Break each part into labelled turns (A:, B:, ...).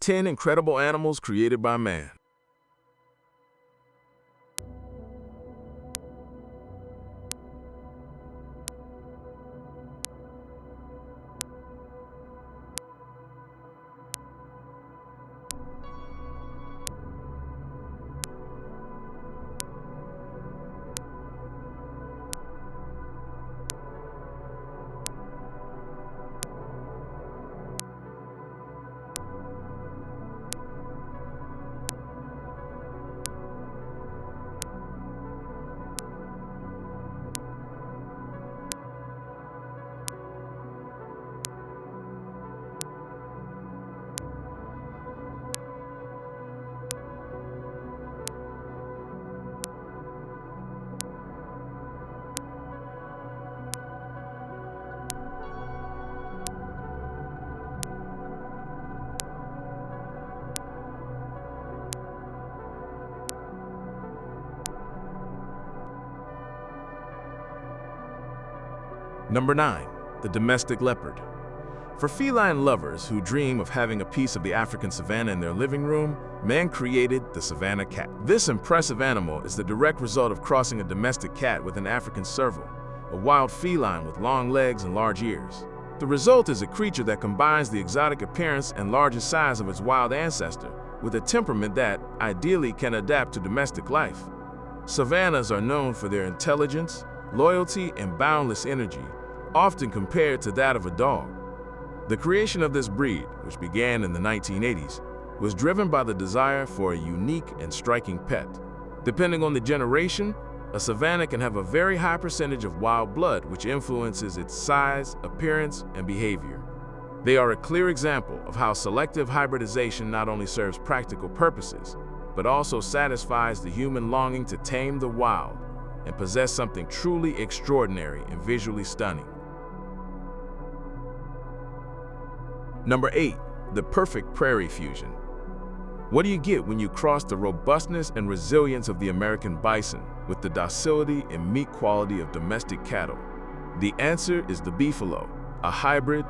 A: 10 incredible animals created by man. Number 9. The domestic leopard. For feline lovers who dream of having a piece of the African savannah in their living room, man created the savannah cat. This impressive animal is the direct result of crossing a domestic cat with an African serval, a wild feline with long legs and large ears. The result is a creature that combines the exotic appearance and larger size of its wild ancestor with a temperament that, ideally, can adapt to domestic life. Savannas are known for their intelligence, loyalty, and boundless energy, often compared to that of a dog. The creation of this breed, which began in the 1980s, was driven by the desire for a unique and striking pet. Depending on the generation, a savanna can have a very high percentage of wild blood, which influences its size, appearance, and behavior. They are a clear example of how selective hybridization not only serves practical purposes, but also satisfies the human longing to tame the wild and possess something truly extraordinary and visually stunning. Number 8. The perfect prairie fusion. What do you get when you cross the robustness and resilience of the American bison with the docility and meat quality of domestic cattle? The answer is the beefalo, a hybrid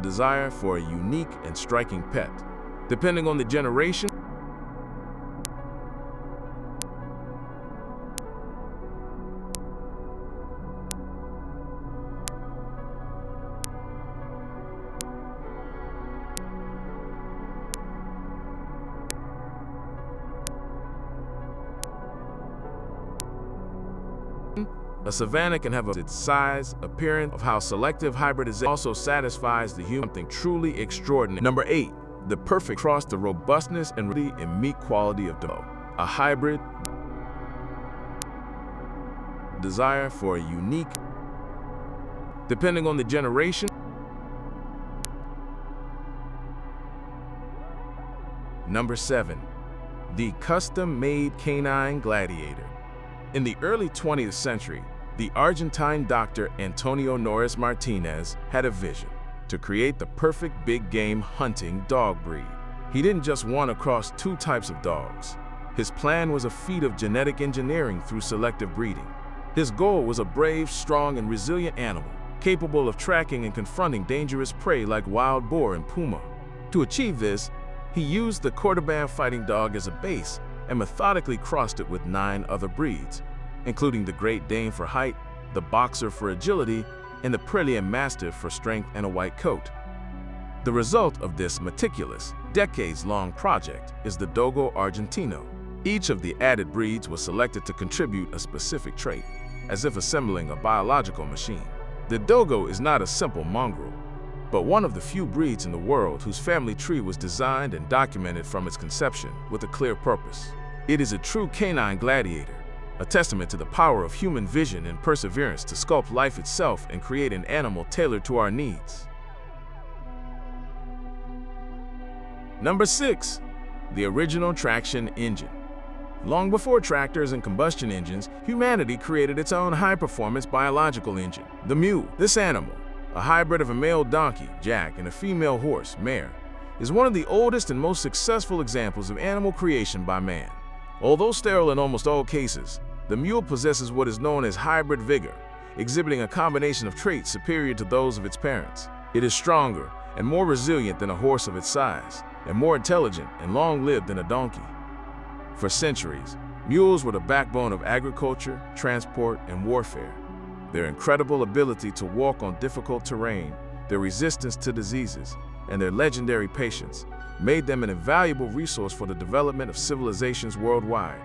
A: desire for a unique and striking pet. Depending on the generation, a savanna can have its size, appearance, of how selective hybridization also satisfies the human something truly extraordinary. Number 8. The perfect cross the robustness and meat quality of dogo. A hybrid desire for a unique, depending on the generation. Number 7. The custom-made canine gladiator. In the early 20th century, the Argentine doctor Antonio Norris Martinez had a vision to create the perfect big game hunting dog breed. He didn't just want to cross two types of dogs. His plan was a feat of genetic engineering through selective breeding. His goal was a brave, strong, and resilient animal, capable of tracking and confronting dangerous prey like wild boar and puma. To achieve this, he used the Cordoban fighting dog as a base and methodically crossed it with 9 other breeds, including the Great Dane for height, the Boxer for agility, and the Prelian Mastiff for strength and a white coat. The result of this meticulous, decades-long project is the Dogo Argentino. Each of the added breeds was selected to contribute a specific trait, as if assembling a biological machine. The Dogo is not a simple mongrel, but one of the few breeds in the world whose family tree was designed and documented from its conception with a clear purpose. It is a true canine gladiator, a testament to the power of human vision and perseverance to sculpt life itself and create an animal tailored to our needs. Number 6. The original traction engine. Long before tractors and combustion engines, humanity created its own high-performance biological engine, the mule. This animal, a hybrid of a male donkey, Jack, and a female horse, Mare, is one of the oldest and most successful examples of animal creation by man. Although sterile in almost all cases, the mule possesses what is known as hybrid vigor, exhibiting a combination of traits superior to those of its parents. It is stronger and more resilient than a horse of its size, and more intelligent and long-lived than a donkey. For centuries, mules were the backbone of agriculture, transport, and warfare. Their incredible ability to walk on difficult terrain, their resistance to diseases, and their legendary patience made them an invaluable resource for the development of civilizations worldwide.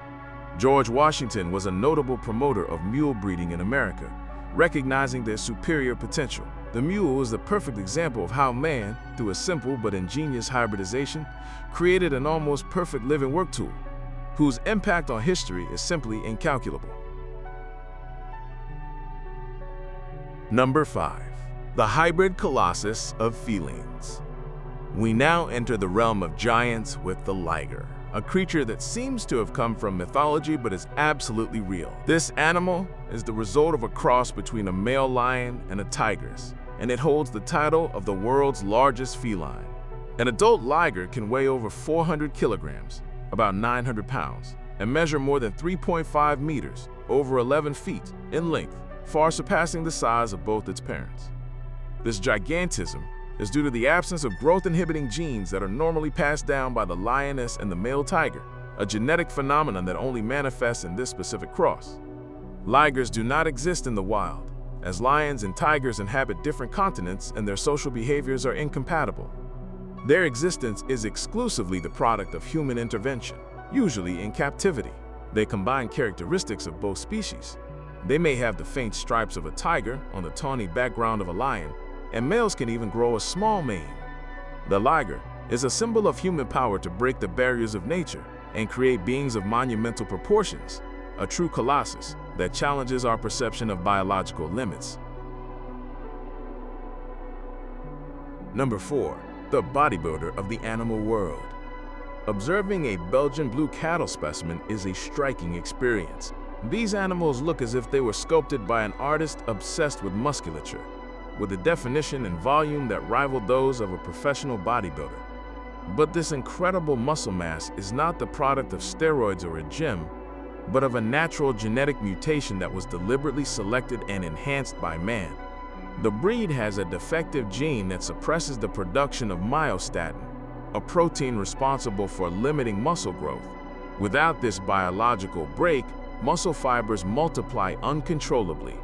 A: George Washington was a notable promoter of mule breeding in America, recognizing their superior potential. The mule is the perfect example of how man, through a simple but ingenious hybridization, created an almost perfect living work tool, whose impact on history is simply incalculable. Number 5. The hybrid colossus of felines. We now enter the realm of giants with the liger, a creature that seems to have come from mythology but is absolutely real. This animal is the result of a cross between a male lion and a tigress, and it holds the title of the world's largest feline. An adult liger can weigh over 400 kilograms, about 900 pounds, and measure more than 3.5 meters, over 11 feet, in length, far surpassing the size of both its parents. This gigantism is due to the absence of growth-inhibiting genes that are normally passed down by the lioness and the male tiger, a genetic phenomenon that only manifests in this specific cross. Ligers do not exist in the wild, as lions and tigers inhabit different continents and their social behaviors are incompatible. Their existence is exclusively the product of human intervention, usually in captivity. They combine characteristics of both species. They may have the faint stripes of a tiger on the tawny background of a lion, and males can even grow a small mane. The liger is a symbol of human power to break the barriers of nature and create beings of monumental proportions, a true colossus that challenges our perception of biological limits. Number 4. The bodybuilder of the animal world. Observing a Belgian blue cattle specimen is a striking experience. These animals look as if they were sculpted by an artist obsessed with musculature, with a definition and volume that rivaled those of a professional bodybuilder. But this incredible muscle mass is not the product of steroids or a gym, but of a natural genetic mutation that was deliberately selected and enhanced by man. The breed has a defective gene that suppresses the production of myostatin, a protein responsible for limiting muscle growth. Without this biological break, muscle fibers multiply uncontrollably.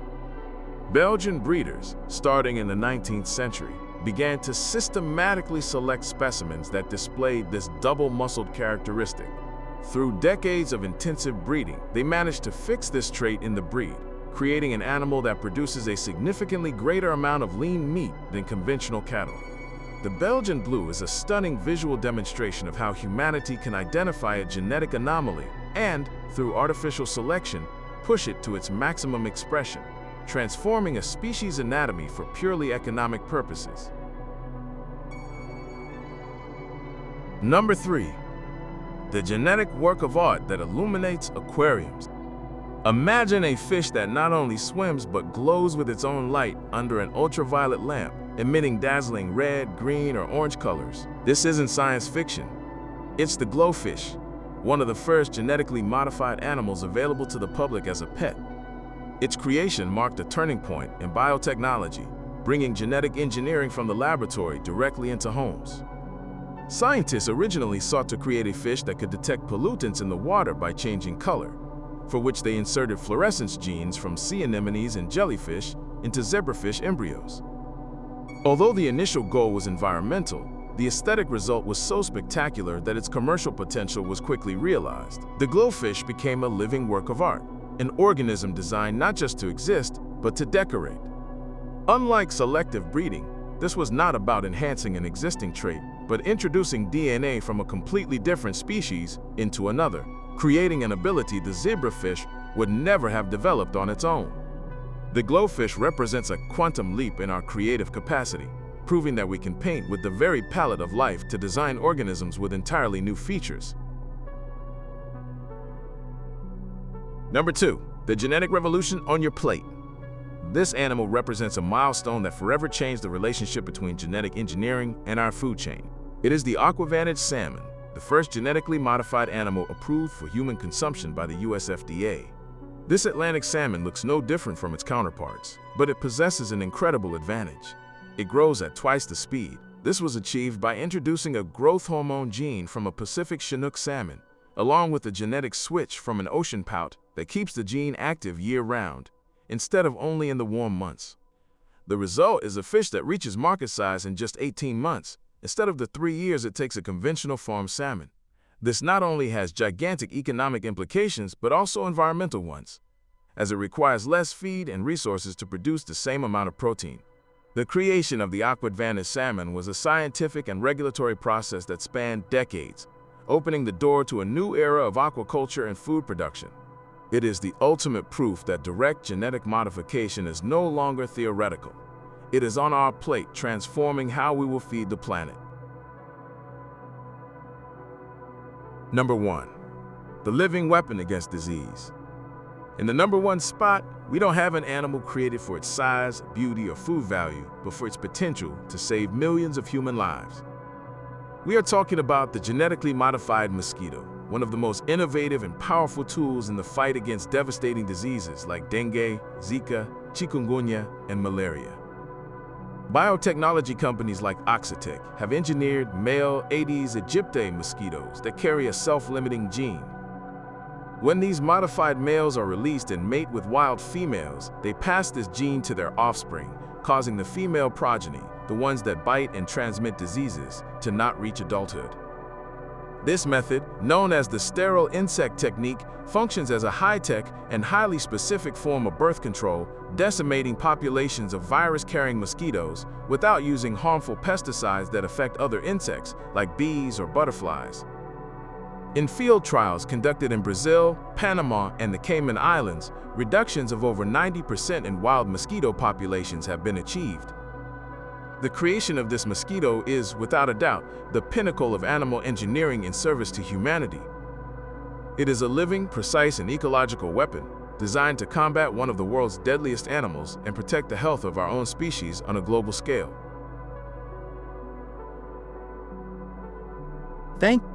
A: Belgian breeders, starting in the 19th century, began to systematically select specimens that displayed this double-muscled characteristic. Through decades of intensive breeding, they managed to fix this trait in the breed, creating an animal that produces a significantly greater amount of lean meat than conventional cattle. The Belgian blue is a stunning visual demonstration of how humanity can identify a genetic anomaly and, through artificial selection, push it to its maximum expression, transforming a species' anatomy for purely economic purposes. Number 3. The genetic work of art that illuminates aquariums. Imagine a fish that not only swims but glows with its own light under an ultraviolet lamp, emitting dazzling red, green, or orange colors. This isn't science fiction. It's the glowfish, one of the first genetically modified animals available to the public as a pet. Its creation marked a turning point in biotechnology, bringing genetic engineering from the laboratory directly into homes. Scientists originally sought to create a fish that could detect pollutants in the water by changing color, for which they inserted fluorescence genes from sea anemones and jellyfish into zebrafish embryos. Although the initial goal was environmental, the aesthetic result was so spectacular that its commercial potential was quickly realized. The glowfish became a living work of art, an organism designed not just to exist, but to decorate. Unlike selective breeding, this was not about enhancing an existing trait, but introducing DNA from a completely different species into another, creating an ability the zebrafish would never have developed on its own. The glowfish represents a quantum leap in our creative capacity, proving that we can paint with the very palette of life to design organisms with entirely new features. Number 2. The genetic revolution on your plate. This animal represents a milestone that forever changed the relationship between genetic engineering and our food chain. It is the AquAdvantage salmon, the first genetically modified animal approved for human consumption by the US FDA. This Atlantic salmon looks no different from its counterparts, but it possesses an incredible advantage. It grows at twice the speed, This was achieved by introducing a growth hormone gene from a Pacific Chinook salmon, along with a genetic switch from an ocean pout that keeps the gene active year-round, instead of only in the warm months. The result is a fish that reaches market size in just 18 months, instead of the 3 years it takes a conventional farm salmon. This not only has gigantic economic implications, but also environmental ones, as it requires less feed and resources to produce the same amount of protein. The creation of the AquAdvantage salmon was a scientific and regulatory process that spanned decades, opening the door to a new era of aquaculture and food production. It is the ultimate proof that direct genetic modification is no longer theoretical. It is on our plate, transforming how we will feed the planet. Number 1. The living weapon against disease. In the number 1 spot, we don't have an animal created for its size, beauty, or food value, but for its potential to save millions of human lives. We are talking about the genetically modified mosquito, one of the most innovative and powerful tools in the fight against devastating diseases like dengue, Zika, chikungunya, and malaria. Biotechnology companies like Oxitec have engineered male Aedes aegypti mosquitoes that carry a self-limiting gene. When these modified males are released and mate with wild females, they pass this gene to their offspring, causing the female progeny, the ones that bite and transmit diseases, to not reach adulthood. This method, known as the sterile insect technique, functions as a high-tech and highly specific form of birth control, decimating populations of virus-carrying mosquitoes without using harmful pesticides that affect other insects, like bees or butterflies. In field trials conducted in Brazil, Panama, and the Cayman Islands, reductions of over 90% in wild mosquito populations have been achieved. The creation of this mosquito is, without a doubt, the pinnacle of animal engineering in service to humanity. It is a living, precise, and ecological weapon designed to combat one of the world's deadliest animals and protect the health of our own species on a global scale.
B: Thank